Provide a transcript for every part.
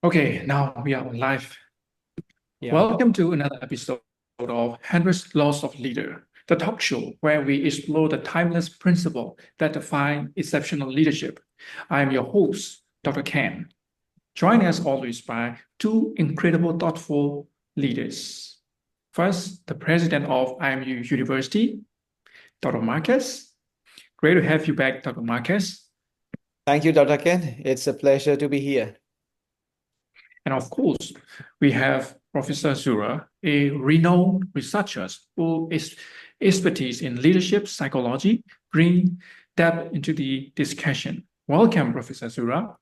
Okay, now we are on live. Yeah. Welcome to another episode of Henry's Laws of Leader, the talk show where we explore the timeless principle that define exceptional leadership. I am your host, Dr. Ken, joined as always by two incredible, thoughtful leaders. First, the president of IMU University, Dr. Marcus. Great to have you back, Dr. Marcus. Thank you, Dr. Ken. It's a pleasure to be here. And of course, we have Professor Zura, a renowned researcher who is expertise in leadership psychology, bring depth into the discussion. Welcome, Professor Zura.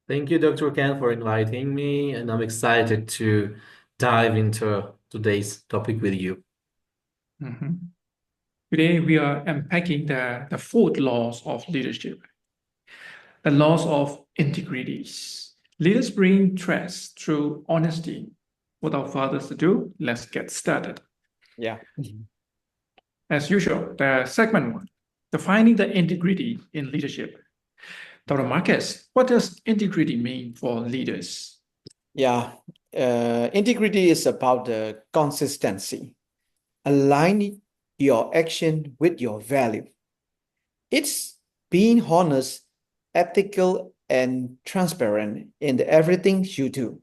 Thank you, Dr. Ken, for inviting me, and I'm excited to dive into today's topic with you. Mhm. Today, we are unpacking the fourth laws of leadership, the laws of integrity. Leaders bring trust through honesty. Without further ado, let's get started. Yeah. As usual, the segment one, defining the integrity in leadership. Dr. Marcus, what does integrity mean for leaders? Yeah. Integrity is about the consistency, aligning your action with your value. It's being honest, ethical, and transparent in everything you do.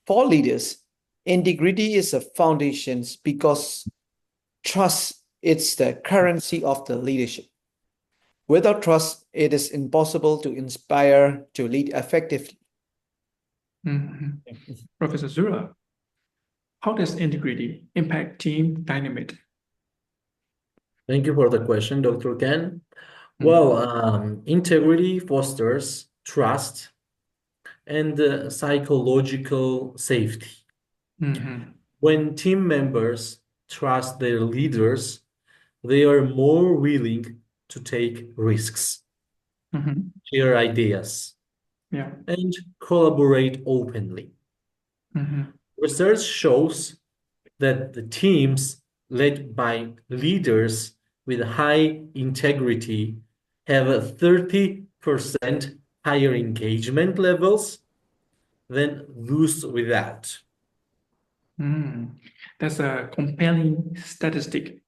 For leaders, integrity is a foundation because trust is the currency of the leadership. Without trust, it is impossible to inspire to lead effectively. Mhm. Professor Zura, how does integrity impact team dynamic? Thank you for the question, Dr. Ken. Well, integrity fosters trust and psychological safety. Mhm. When team members trust their leaders, they are more willing to take risks, Mhm. share ideas, Yeah. and collaborate openly. Mhm. Research shows that the teams led by leaders with high integrity have a 30% higher engagement levels than those without. That's a compelling statistic.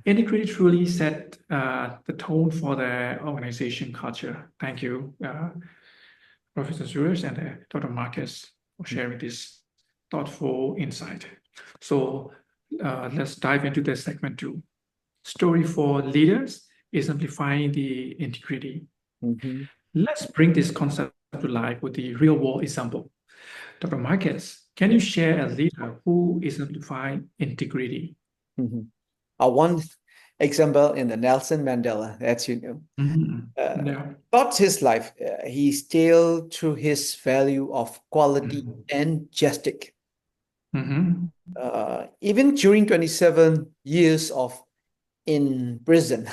Integrity truly set the tone for the organization culture. Thank you, Professor Zurich and Dr. Marcus for sharing this thoughtful insight. So let's dive into the segment two. Story for leaders is amplifying the integrity. Mhm. Let's bring this concept to life with the real world example. Dr. Marcus, can you share a leader who is amplifying integrity? Mhm. One example in the Nelson Mandela, as you know, Yeah. throughout his life, he still through his value of quality Mhm. and justice. Mhm. Even during 27 years of in prison,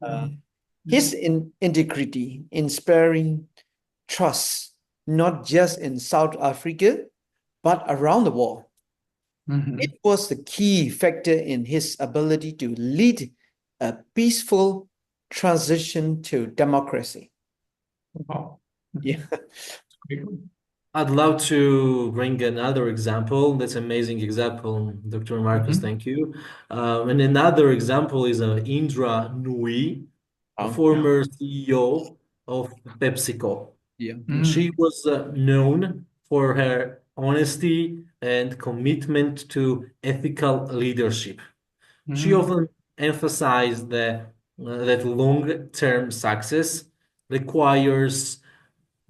uh, Mhm. his integrity, inspiring trust, not just in South Africa, but around the world. It Mhm. was the key factor in his ability to lead a peaceful transition to democracy. Wow. Yeah. Great. I'd love to bring another example. That's an amazing example, Dr. Marcus. Mhm. Thank you. And another example is Indra Nooyi, a Yeah. former CEO of PepsiCo. Yeah. She Mhm. was known for her honesty and commitment to ethical leadership. She Mhm. often emphasized that long-term success requires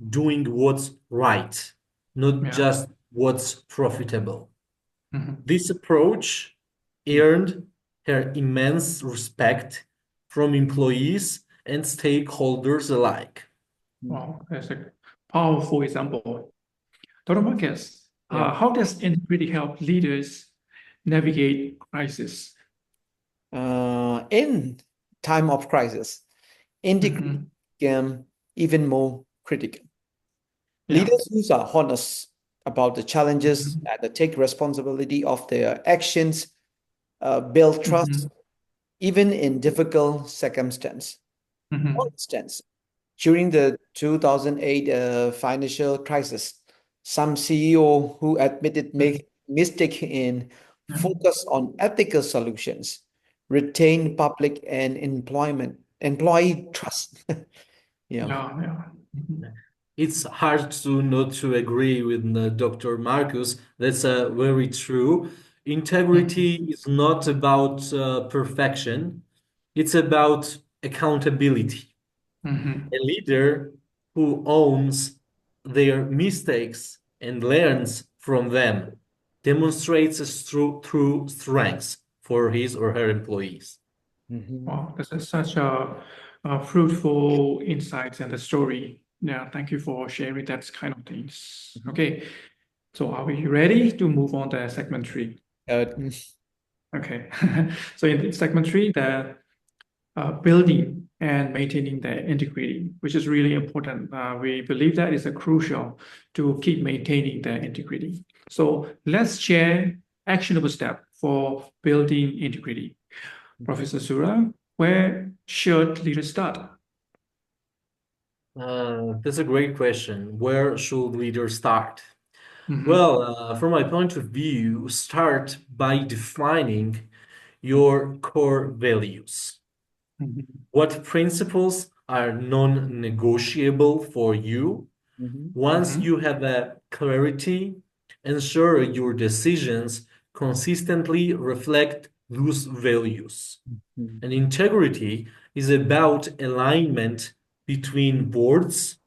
doing what's right, not Yeah. just what's profitable. Mhm. This approach earned her immense respect from employees and stakeholders alike. Wow. That's a powerful example. Dr. Marcus, Yeah. how does integrity help leaders navigate crisis? In time of crisis, integrity Mhm. became even more critical. Yeah. Leaders who are honest about the challenges Mhm. and take responsibility of their actions build trust Mhm. even in difficult circumstances. For Mhm. instance, During the 2008 financial crisis, some CEO who admitted make mistake in focus on ethical solutions, retain public and employee trust. Yeah. Yeah, yeah. Mhm. It's hard to not to agree with Dr. Marcus. That's very true. Integrity is not about perfection. It's about accountability. Mhm. A leader who owns their mistakes and learns from them demonstrates true strengths for his or her employees. Mhm. Wow, this is such a fruitful insights and the story. Yeah, thank you for sharing that kind of things. Okay, so are we ready to move on to segment 3? Uh, Okay, so in segment 3, the building and maintaining the integrity, which is really important. We believe that is a crucial to keep maintaining the integrity. So let's share actionable step for building integrity. Professor Sura, where should leaders start? That's a great question. Where should leaders start? Mhm, Well, from my point of view, start by defining your core values. mhm, What principles are non-negotiable for you? mhm. Once mhm, you have a clarity, ensure your decisions consistently reflect those values. Mhm. And integrity is about alignment between words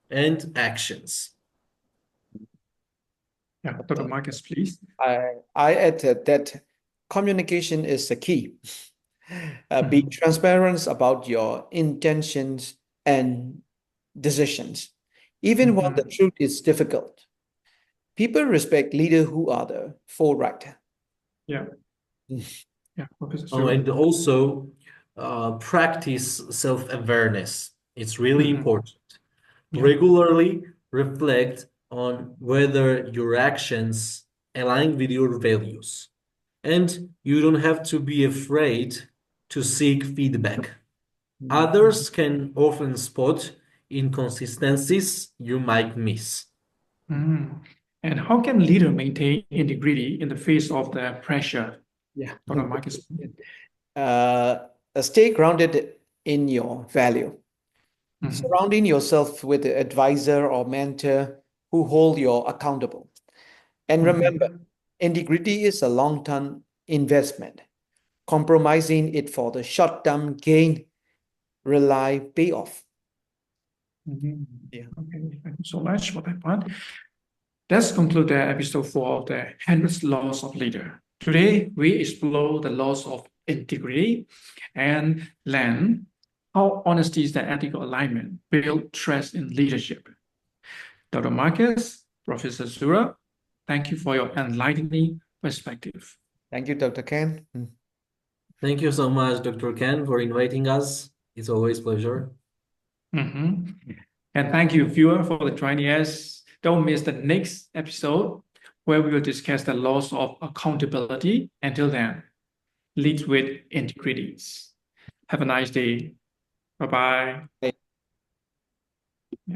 and actions. Yeah, Dr. Marcus, please. I add that communication is the key. Be Mhm, transparent about your intentions and decisions, even when the mhm. truth is difficult. People respect leaders who are the forthright. Yeah, yeah, Professor Oh, Sura. and also practice self-awareness. It's really Mhm, important. yeah. Regularly reflect on whether your actions align with your values. And you don't have to be afraid to seek feedback. Others can often spot inconsistencies you might miss. Mhm. And how can leader maintain integrity in the face of the pressure? Yeah. Dr. Marcus. Uh, Stay grounded in your value. Mhm, Surrounding yourself with an advisor or mentor who hold you accountable. And remember, mhm, integrity is a long-term investment. Compromising it for the short-term gain rely pay off. mhm. Yeah. Okay, thank you so much for that part. Let's conclude the episode 4 of the 100 Laws of Leader. Today, we explore the laws of integrity and learn how honesty and ethical alignment build trust in leadership. Dr. Marcus, Professor Zura, thank you for your enlightening perspective. Thank you, Dr. Ken. Thank you so much, Dr. Ken, for inviting us. It's always a pleasure. Mhm. And thank you, viewer, for joining us. Don't miss the next episode where we will discuss the laws of accountability. Until then, lead with integrity. Have a nice day. Bye bye.